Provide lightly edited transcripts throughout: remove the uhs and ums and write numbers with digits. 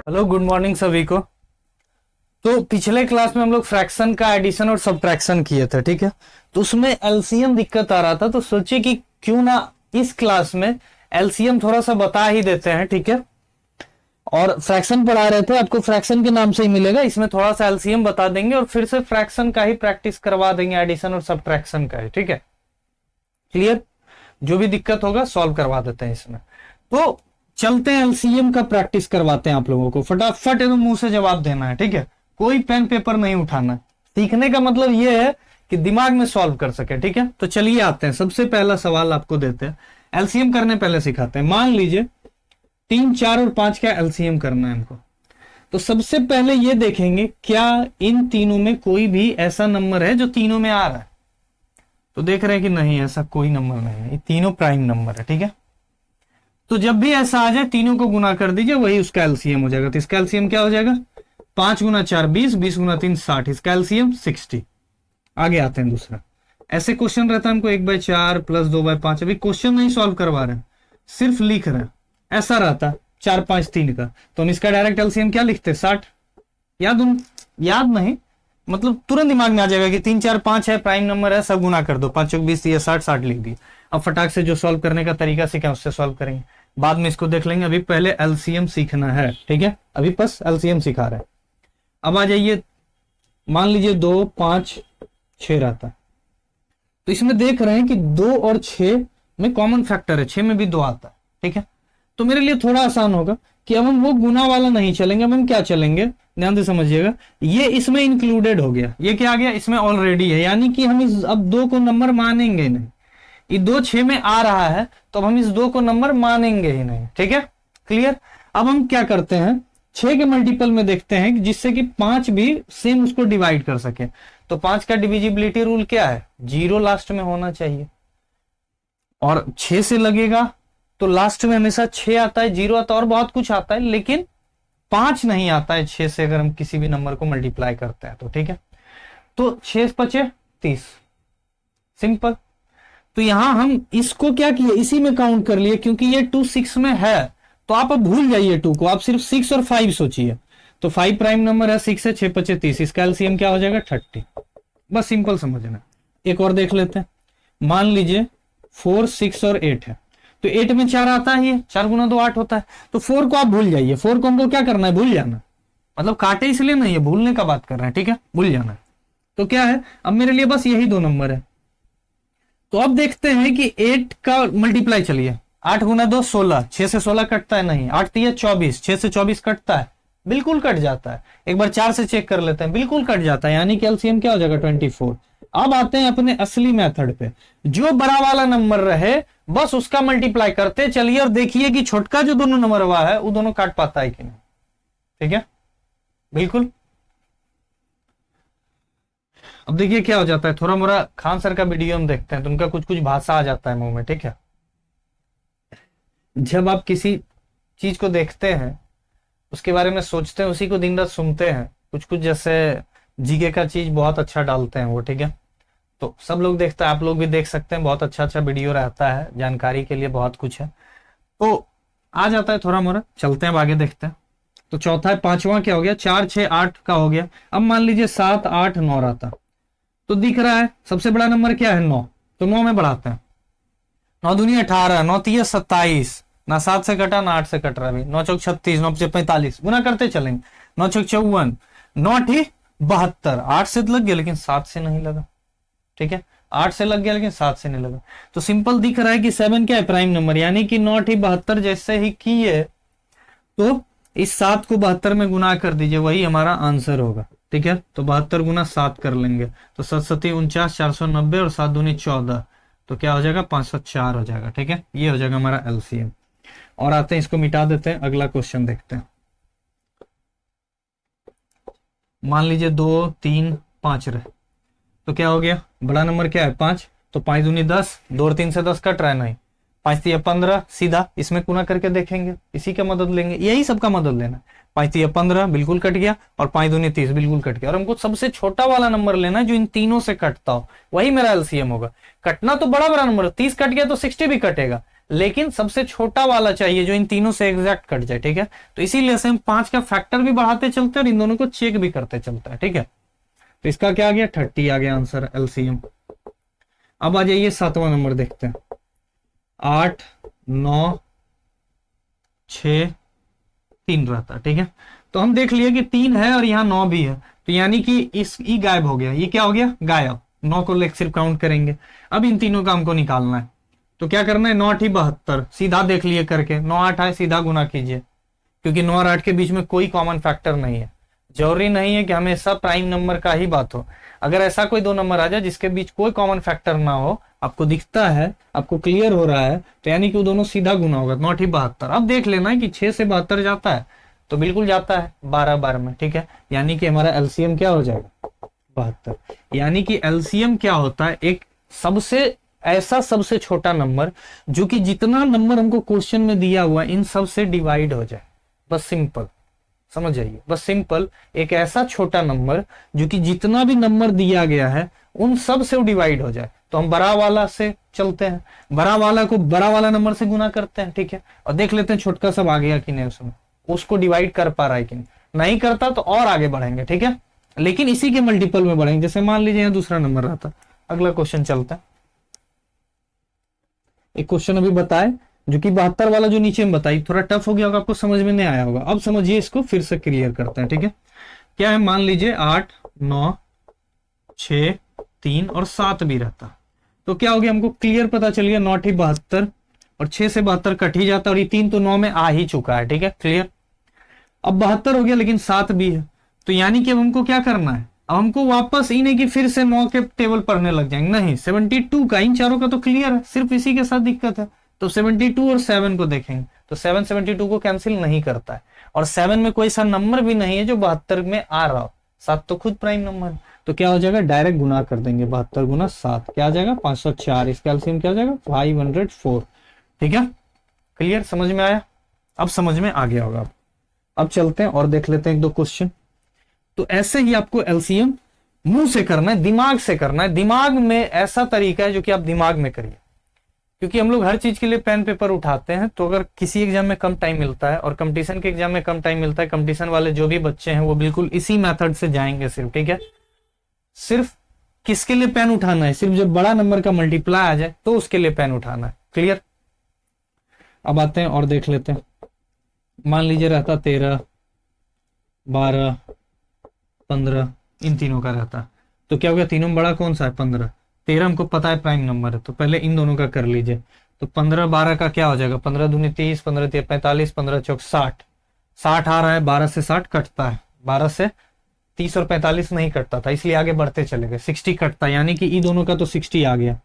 Hello, good morning सभी को। तो पिछले क्लास में हम लोग फ्रैक्शन का एडिशन और सब्ट्रैक्शन किए थे, ठीक है। तो उसमें एलसीएम दिक्कत आ रहा था, तो सोचे कि क्यों ना इस क्लास में एलसीएम थोड़ा सा बता ही देते हैं, ठीक है। और फ्रैक्शन पढ़ा रहे थे, आपको फ्रैक्शन के नाम से ही मिलेगा, इसमें थोड़ा सा एलसीएम बता देंगे और फिर से फ्रैक्शन का ही प्रैक्टिस करवा देंगे, एडिशन और सब्ट्रैक्शन का ही, ठीक है। क्लियर? जो भी दिक्कत होगा सॉल्व करवा देते हैं इसमें। तो चलते हैं, एलसीएम का प्रैक्टिस करवाते हैं आप लोगों को। फटाफट एकदम मुंह से जवाब देना है, ठीक है। कोई पेन पेपर नहीं उठाना। सीखने का मतलब यह है कि दिमाग में सॉल्व कर सके, ठीक है। तो चलिए आते हैं, सबसे पहला सवाल आपको देते हैं। एलसीएम करने पहले सिखाते हैं। मान लीजिए 3, 4 और 5 का एलसीएम करना है हमको। तो सबसे पहले ये देखेंगे क्या इन तीनों में कोई भी ऐसा नंबर है जो तीनों में आ रहा है। तो देख रहे हैं कि नहीं, ऐसा कोई नंबर नहीं है, ये तीनों प्राइम नंबर है, ठीक है। तो जब भी ऐसा आ जाए तीनों को गुना कर दीजिए, वही उसका एलसीएम हो जाएगा। तो इसका एलसीएम क्या हो जाएगा? 5 गुना 4 20, 20 गुना 3 60, इसका एलसीएम 60। आगे आते हैं दूसरा। ऐसे क्वेश्चन रहता है हमको 1/4 प्लस 2/5। अभी क्वेश्चन नहीं सॉल्व करवा रहे हैं, सिर्फ लिख रहे हैं। ऐसा रहता 4 5 3 का, तो हम इसका डायरेक्ट एलसीएम क्या लिखते? 60। याद नहीं, मतलब तुरंत दिमाग में आ जाएगा कि 3 4 5 है, प्राइम नंबर है, सब गुना कर दो। 5 चौक 20, 60 60 लिख दिए। अब फटाक से जो सॉल्व करने का तरीका सीखा उससे सॉल्व करेंगे, बाद में इसको देख लेंगे। अभी पहले एलसीएम सीखना है, ठीक है। अभी बस एलसीएम सिखा रहे हैं। अब आ जाइए, मान लीजिए 2 5 6 रहता है। तो इसमें देख रहे हैं कि 2 और 6 में कॉमन फैक्टर है, 6 में भी 2 आता है, ठीक है। तो मेरे लिए थोड़ा आसान होगा कि अब हम वो गुना वाला नहीं चलेंगे, अब हम क्या चलेंगे, ध्यान से समझिएगा। ये इसमें इंक्लूडेड हो गया, ये क्या आ गया, इसमें ऑलरेडी है, यानी कि हम इस अब 2 को नंबर मानेंगे नहीं। ये 2 6 में आ रहा है, तो अब हम इस 2 को नंबर मानेंगे ही नहीं, ठीक है। क्लियर? अब हम क्या करते हैं, 6 के मल्टीपल में देखते हैं जिससे कि 5 भी सेम उसको डिवाइड कर सके। तो 5 का डिविजिबिलिटी रूल क्या है? 0 लास्ट में होना चाहिए। और 6 से लगेगा तो लास्ट में हमेशा 6 आता है, 0 आता है, और बहुत कुछ आता है, लेकिन 5 नहीं आता है 6 से, अगर हम किसी भी नंबर को मल्टीप्लाई करते हैं तो, ठीक है। तो 6 5 30, सिंपल। तो यहां हम इसको क्या किए, इसी में काउंट कर लिए, क्योंकि ये 2 6 में है। तो आप अब भूल जाइए 2 को, आप सिर्फ 6 और 5 सोचिए। तो 5 प्राइम नंबर है, 6 है, 6 5 30, इसका एलसीएम क्या हो जाएगा? 30। बस सिंपल समझना। एक और देख लेते हैं। मान लीजिए 4 6 और 8 है, तो 8 में 4 आता ही है, 4 गुना 2 8 होता है। तो 4 को आप भूल जाइए, 4 को हमको क्या करना है? भूल जाना। मतलब काटे इसलिए नहीं है, भूलने का बात कर रहे हैं, ठीक है, भूल जाना। तो क्या है, अब मेरे लिए बस यही 2 नंबर है। तो अब देखते हैं कि 8 का मल्टीप्लाई, चलिए 8 गुना 2 16, 6 से 16 कटता है नहीं, 8 3 24, 6 से 24 कटता है, बिल्कुल कट जाता है। एक बार 4 से चेक कर लेते हैं, बिल्कुल कट जाता है, यानी कि एलसीएम क्या हो जाएगा? 24। अब आते हैं अपने असली मेथड पे, जो बड़ा वाला नंबर रहे बस उसका मल्टीप्लाई करते चलिए, और देखिए कि छोटका जो दोनों नंबर हुआ है वो दोनों काट पाता है कि नहीं, ठीक है, बिल्कुल। अब देखिए क्या हो जाता है, थोड़ा मोरा खान सर का वीडियो हम देखते हैं तो उनका कुछ कुछ भाषा आ जाता है मुंह में, ठीक है। जब आप किसी चीज को देखते हैं, उसके बारे में सोचते हैं, उसी को दिन रात सुनते हैं, कुछ कुछ जैसे जीके का चीज बहुत अच्छा डालते हैं वो, ठीक है। तो सब लोग देखते हैं, आप लोग भी देख सकते हैं, बहुत अच्छा अच्छा वीडियो रहता है, जानकारी के लिए बहुत कुछ है, तो आ जाता है थोड़ा मोरा। चलते हैं, अब आगे देखते हैं। तो चौथा है, 5वां क्या हो गया? 4 6 8 का हो गया। अब मान लीजिए 7 8 9 रहता, तो दिख रहा है सबसे बड़ा नंबर क्या है? 9। तो 9 में बढ़ाते हैं, 9 दूनी 18, 9 3 27, ना 7 से कटा ना 8 से कट रहा अभी, 9 चौक 36, 9 5 45, गुना करते चलेंगे, 9 चौक 54, 9 8 72, 8 से लग गया लेकिन 7 से नहीं लगा, ठीक है, 8 से लग गया लेकिन 7 से नहीं लगा। तो सिंपल दिख रहा है कि 7 क्या है? प्राइम नंबर, यानी कि 9 8 72 जैसे ही किए तो इस 7 को 72 में गुना कर दीजिए, वही हमारा आंसर होगा, ठीक है। तो 72 गुना 7 कर लेंगे, तो 7 7 49, 490 और 7 दूनी 14, तो क्या हो जाएगा? 504 हो जाएगा, ठीक है। ये हो जाएगा हमारा एलसीएम। और आते हैं, इसको मिटा देते हैं, अगला क्वेश्चन देखते हैं। मान लीजिए 2 3 5 रहे, तो क्या हो गया? बड़ा नंबर क्या है? 5, तो 5 दूनी 10, 2 और 3 से 10 कट रहा है नहीं, 5 3 15, सीधा इसमें गुना करके देखेंगे, इसी का मदद लेंगे, यही सबका मदद लेना। 5 3 15 बिल्कुल कट गया, और 5 दूनी 30 बिल्कुल कट गया। और हमको सबसे छोटा वाला नंबर लेना है जो इन तीनों से कटता हो, वही मेरा एलसीएम होगा। कटना तो बड़ा बड़ा नंबर, 30 कट गया तो 60 भी कटेगा, लेकिन सबसे छोटा वाला चाहिए जो इन तीनों से एग्जैक्ट कट जाए, ठीक है। तो इसीलिए से हम 5 का फैक्टर भी बढ़ाते चलते हैं और इन दोनों को चेक भी करते चलते हैं, ठीक है। तो इसका क्या आ गया, 30 आ गया आंसर एलसीएम। अब आ जाइए 7वां नंबर देखते हैं। 8 9 6 3 रहता, ठीक है। तो हम देख लिए कि 3 है और यहाँ 9 भी है, तो यानी कि इस ई गायब हो गया, ये क्या हो गया, गायब। 9 को लेकर सिर्फ काउंट करेंगे। अब इन तीनों का हमको निकालना है, तो क्या करना है, 9 8 72, सीधा देख लिए करके 9 8 है, सीधा गुना कीजिए, क्योंकि 9 और 8 के बीच में कोई कॉमन फैक्टर नहीं है। जरूरी नहीं है कि हमेशा प्राइम नंबर का ही बात हो, अगर ऐसा कोई दो नंबर आ जाए जिसके बीच कोई कॉमन फैक्टर ना हो, आपको दिखता है, आपको क्लियर हो रहा है, तो यानी कि वो दोनों सीधा गुना होगा। 9 8 72। अब देख लेना है कि 6 से 72 जाता है, तो बिल्कुल जाता है 12 बार में, ठीक है। यानी कि हमारा एलसीएम क्या हो जाएगा, 72। यानी कि एलसीएम क्या होता है, एक सबसे छोटा नंबर जो कि जितना नंबर हमको क्वेश्चन में दिया हुआ इन सब से डिवाइड हो जाए, बस सिंपल समझ जाइए, बस सिंपल एक ऐसा छोटा नंबर जो कि जितना भी नंबर दिया गया है उन सब से डिवाइड हो जाए। तो हम बड़ा वाला से चलते हैं, बड़ा वाला को बड़ा वाला नंबर से गुना करते हैं, ठीक है, और देख लेते हैं छोटका सब आ गया कि नहीं, उसमें उसको डिवाइड कर पा रहा है कि नहीं करता तो और आगे बढ़ेंगे, ठीक है, लेकिन इसी के मल्टीपल में बढ़ेंगे। जैसे मान लीजिए यहाँ दूसरा नंबर रहता, अगला क्वेश्चन चलता है। एक क्वेश्चन अभी बताए जो कि 72 वाला जो नीचे में बताई, थोड़ा टफ हो गया होगा, आपको समझ में नहीं आया होगा। अब समझिए, इसको फिर से क्लियर करते हैं, ठीक है। क्या है, मान लीजिए 8 9 6 3 और 7 भी रहता, तो क्या हो गया, हमको क्लियर पता चल गया 9 8 72 और 6 से 72 कट ही जाता, और ये 3 तो 9 में आ ही चुका है, ठीक है, क्लियर। अब 72 हो गया, लेकिन 7 भी है, तो यानी कि अब हमको क्या करना है, अब हमको वापस ही नहीं कि फिर से 9 के टेबल पढ़ने लग जाएंगे, नहीं, 72 का, इन चारों का तो क्लियर है, सिर्फ इसी के साथ दिक्कत है। तो 72 और 7 को देखेंगे, तो 7 72 को कैंसिल नहीं करता है, और 7 में कोई सा नंबर भी नहीं है जो 72 में आ रहा हो, 7 तो खुद प्राइम नंबर है, तो क्या हो जाएगा, डायरेक्ट गुना कर देंगे, 72 गुना 7 क्या आ जाएगा, 504। इसका एलसीएम क्या आ जाएगा, 504, ठीक है, क्लियर, समझ में आया, अब समझ में आ गया होगा। अब चलते हैं और देख लेते हैं एक दो क्वेश्चन। तो ऐसे ही आपको एलसीएम मुंह से करना है, दिमाग से करना है। दिमाग में ऐसा तरीका है जो कि आप दिमाग में करिए, क्योंकि हम लोग हर चीज के लिए पेन पेपर उठाते हैं, तो अगर किसी एग्जाम में कम टाइम मिलता है और कंपटीशन के एग्जाम में कम टाइम मिलता है, कंपटीशन वाले जो भी बच्चे हैं वो बिल्कुल इसी मेथड से जाएंगे सिर्फ, ठीक है। सिर्फ किसके लिए पेन उठाना है, सिर्फ जब बड़ा नंबर का मल्टीप्लाई आ जाए तो उसके लिए पेन उठाना है, क्लियर। अब आते हैं और देख लेते हैं। मान लीजिए रहता 13 12 15, इन तीनों का रहता, तो क्या हो गया, तीनों में बड़ा कौन सा है, 15। 13 हमको पता है प्राइम नंबर है, तो पहले इन दोनों का कर लीजिए। तो 15 12 का क्या हो जाएगा, 15 दूनी 30, 15 3 45, 15 चौक 60, 60 आ रहा है, 12 से 60 कटता है, 12 से 30 और 45 नहीं कटता था, इसलिए आगे बढ़ते चले गए, 60 कटता है, यानी कि इन दोनों का तो 60 आ गया।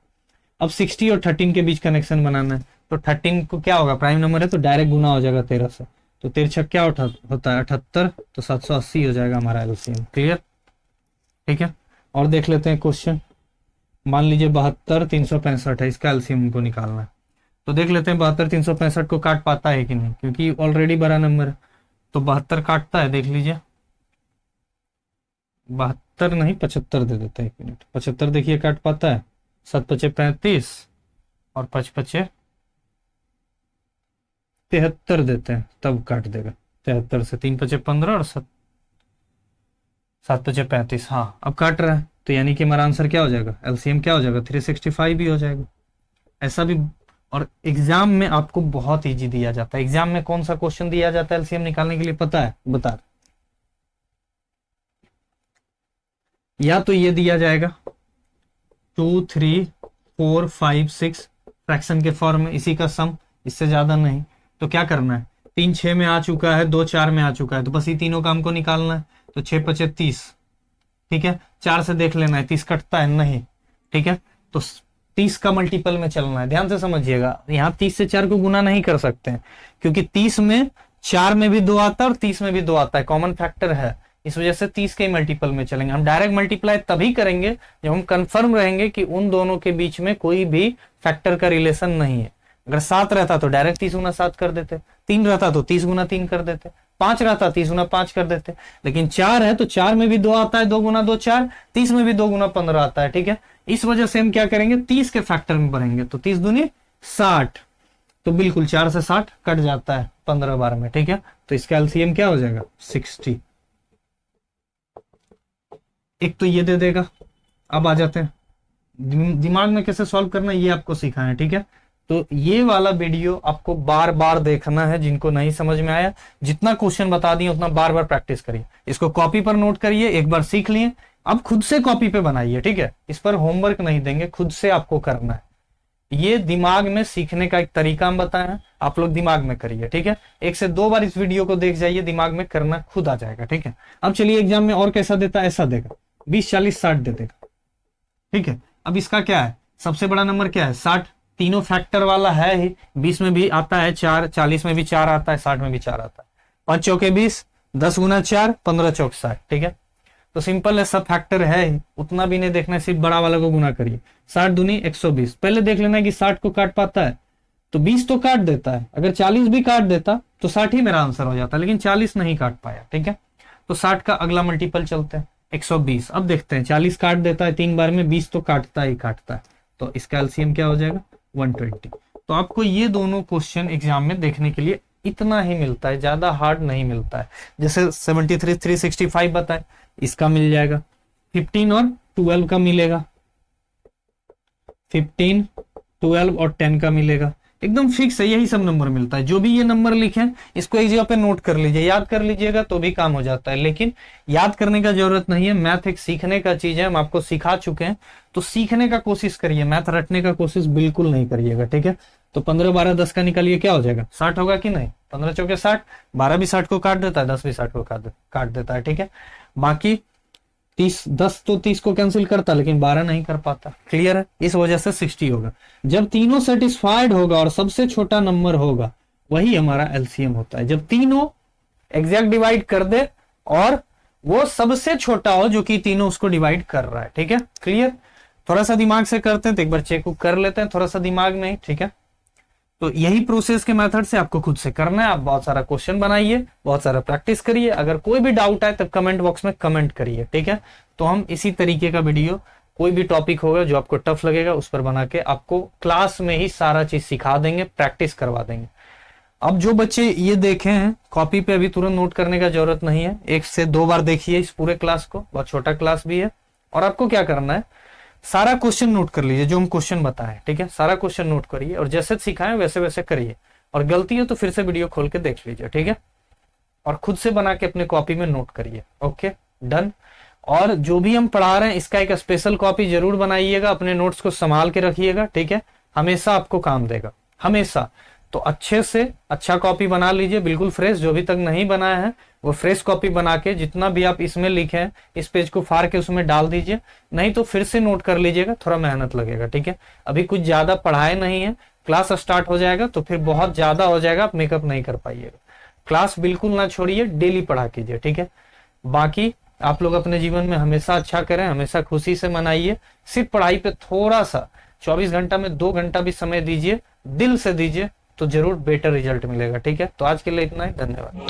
अब 60 और 13 के बीच कनेक्शन बनाना है, तो 13 को क्या होगा, प्राइम नंबर है तो डायरेक्ट गुना हो जाएगा 13 से, तो 13 क्या होता है 78, तो 780 हो जाएगा हमारा एलसीएम, क्लियर, ठीक है। और देख लेते हैं क्वेश्चन। मान लीजिए 72 365 है, इसका एलसीएम हमको निकालना है, तो देख लेते हैं 72 365 को काट पाता है कि नहीं, क्योंकि ऑलरेडी बड़ा नंबर है, तो 72 काटता है, देख लीजिए 72 नहीं 75 दे देते हैं, 1 मिनट, 75 देखिए काट पाता है, 7 5 35 और 5 5 73 देते हैं, तब काट देगा 73 से, 3 5 15 और 7 5 35, हाँ अब काट रहा है, तो यानी कि हमारा आंसर क्या हो जाएगा, एलसीएम क्या हो जाएगा, 365 भी हो जाएगा। ऐसा भी, और एग्जाम में आपको बहुत इजी दिया जाता है। एग्जाम में कौन सा क्वेश्चन दिया जाता है एलसीएम निकालने के लिए, पता है, बता, या तो ये दिया जाएगा 2 3 4 5 6 फ्रैक्शन के फॉर्म में, इसी का सम, इससे ज्यादा नहीं। तो क्या करना है, 3 6 में आ चुका है, 2 4 में आ चुका है, तो बस ये तीनों का हमको निकालना है। तो 6 5 30, ठीक है, 4 से देख लेना है 30 कटता है नहीं, ठीक है, तो 30 का मल्टीपल में चलना है। ध्यान से समझिएगा, यहाँ 30 से 4 को गुना नहीं कर सकते हैं, क्योंकि 30 में 4 में भी 2 आता है और 30 में भी 2 आता है, कॉमन फैक्टर है, इस वजह से 30 के मल्टीपल में चलेंगे। हम डायरेक्ट मल्टीप्लाई तभी करेंगे जब हम कंफर्म रहेंगे कि उन दोनों के बीच में कोई भी फैक्टर का रिलेशन नहीं है। अगर 7 रहता तो डायरेक्ट 30 गुना 7 कर देते, 3 रहता तो 30 गुना 3 कर देते, 5 रहता 30 गुना 5 कर देते, लेकिन 4 है तो 4 में भी 2 आता है, 2 गुना 2 4, 30 में भी 2 गुना 15 आता है, ठीक है। इस वजह से हम क्या करेंगे, 30 के फैक्टर में बढ़ेंगे, तो 30 दूनी 60, तो बिल्कुल 4 से 60 कट जाता है 15 बार में, ठीक है। तो इसका एलसीएम क्या हो जाएगा 60। एक तो ये दे देगा। अब आ जाते हैं दिमाग में कैसे सॉल्व करना, ये आपको सिखाएं, ठीक है। तो ये वाला वीडियो आपको बार बार देखना है, जिनको नहीं समझ में आया, जितना क्वेश्चन बता दिए उतना बार बार प्रैक्टिस करिए, इसको कॉपी पर नोट करिए, एक बार सीख लिए, अब खुद से कॉपी पे बनाइए, ठीक है। इस पर होमवर्क नहीं देंगे, खुद से आपको करना है। ये दिमाग में सीखने का एक तरीका हम बताए हैं, आप लोग दिमाग में करिए, ठीक है। 1 से 2 बार इस वीडियो को देख जाइए, दिमाग में करना खुद आ जाएगा, ठीक है। अब चलिए एग्जाम में और कैसा देता है, ऐसा देगा 20 40 60 दे देगा, ठीक है। अब इसका क्या है, सबसे बड़ा नंबर क्या है 60, तीनों फैक्टर वाला है ही, 20 में भी आता है 4, 40 में भी 4 आता है, 60 में भी 4 आता है, 5 चौके 20, 10 गुना 4, 15 चौक 60, ठीक है। तो सिंपल है, सब फैक्टर है ही, उतना भी नहीं देखना है, सिर्फ बड़ा वाला को गुना करिए। 60 दूनी 120, पहले देख लेना है कि 60 को काट पाता है, तो 20 तो काट देता है, अगर 40 भी काट देता तो 60 ही मेरा आंसर हो जाता, लेकिन 40 नहीं काट पाया, ठीक है। तो 60 का अगला मल्टीपल चलते हैं 120। अब देखते हैं 40 काट देता है 3 बार में, 20 तो काटता ही काटता है, तो इसका एलसीएम क्या हो जाएगा 120। तो आपको ये दोनों क्वेश्चन एग्जाम में देखने के लिए इतना ही मिलता है, ज्यादा हार्ड नहीं मिलता है। जैसे 73 365 बताए, इसका मिल जाएगा 15 और 12 का मिलेगा, 15 12 और 10 का मिलेगा, एकदम फिक्स है, यही सब नंबर मिलता है। जो भी ये नंबर लिखे इसको एक जगह पे नोट कर लीजिए, याद कर लीजिएगा तो भी काम हो जाता है, लेकिन याद करने का जरूरत नहीं है। मैथ एक सीखने का चीज है, हम आपको सिखा चुके हैं, तो सीखने का कोशिश करिए, मैथ रटने का कोशिश बिल्कुल नहीं करिएगा, ठीक है। तो 15 12 10 का निकालिए, क्या हो जाएगा 60 होगा कि नहीं, 15 चौके 60, 12 भी 60 को काट देता है, 10 भी 60 को काट देता है, ठीक है। बाकी 30 10 तो 30 को कैंसिल करता, लेकिन 12 नहीं कर पाता, क्लियर है। इस वजह से 60 होगा। जब तीनों सेटिस्फाइड होगा और सबसे छोटा नंबर होगा, वही हमारा एलसीएम होता है। जब तीनों एग्जैक्ट डिवाइड कर दे और वो सबसे छोटा हो जो कि तीनों उसको डिवाइड कर रहा है, ठीक है, क्लियर। थोड़ा सा दिमाग से करते हैं तो एक बार चेक कर लेते हैं, थोड़ा सा दिमाग में, ठीक है। तो यही प्रोसेस के मेथड से आपको खुद से करना है। आप बहुत सारा क्वेश्चन बनाइए, बहुत सारा प्रैक्टिस करिए, अगर कोई भी डाउट आए तब कमेंट बॉक्स में कमेंट करिए, ठीक है। तो हम इसी तरीके का वीडियो, कोई भी टॉपिक होगा जो आपको टफ लगेगा उस पर बना के आपको क्लास में ही सारा चीज सिखा देंगे, प्रैक्टिस करवा देंगे। अब जो बच्चे ये देखे हैं, कॉपी पे अभी तुरंत नोट करने का जरूरत नहीं है, 1 से 2 बार देखिए इस पूरे क्लास को, बहुत छोटा क्लास भी है। और आपको क्या करना है, सारा क्वेश्चन नोट कर लीजिए जो हम क्वेश्चन बताएं, ठीक है। सारा क्वेश्चन नोट करिए और जैसे सिखाएं वैसे वैसे करिए, और गलती है तो फिर से वीडियो खोल के देख लीजिए, ठीक है। और खुद से बना के अपने कॉपी में नोट करिए, ओके डन। और जो भी हम पढ़ा रहे हैं इसका एक स्पेशल कॉपी जरूर बनाइएगा, अपने नोट्स को संभाल के रखिएगा, ठीक है, हमेशा आपको काम देगा, हमेशा। तो अच्छे से अच्छा कॉपी बना लीजिए, बिल्कुल फ्रेश। जो भी तक नहीं बनाया है वो फ्रेश कॉपी बना के जितना भी आप इसमें लिखे हैं इस पेज को फाड़ के उसमें डाल दीजिए, नहीं तो फिर से नोट कर लीजिएगा, थोड़ा मेहनत लगेगा, ठीक है। अभी कुछ ज्यादा पढ़ाए नहीं है, क्लास स्टार्ट हो जाएगा तो फिर बहुत ज्यादा हो जाएगा, आप मेकअप नहीं कर पाइएगा। क्लास बिल्कुल ना छोड़िए, डेली पढ़ा कीजिए, ठीक है। बाकी आप लोग अपने जीवन में हमेशा अच्छा करें, हमेशा खुशी से मनाइए। सिर्फ पढ़ाई पे थोड़ा सा 24 घंटा में 2 घंटा भी समय दीजिए, दिल से दीजिए, तो जरूर बेटर रिजल्ट मिलेगा, ठीक है। तो आज के लिए इतना ही, धन्यवाद।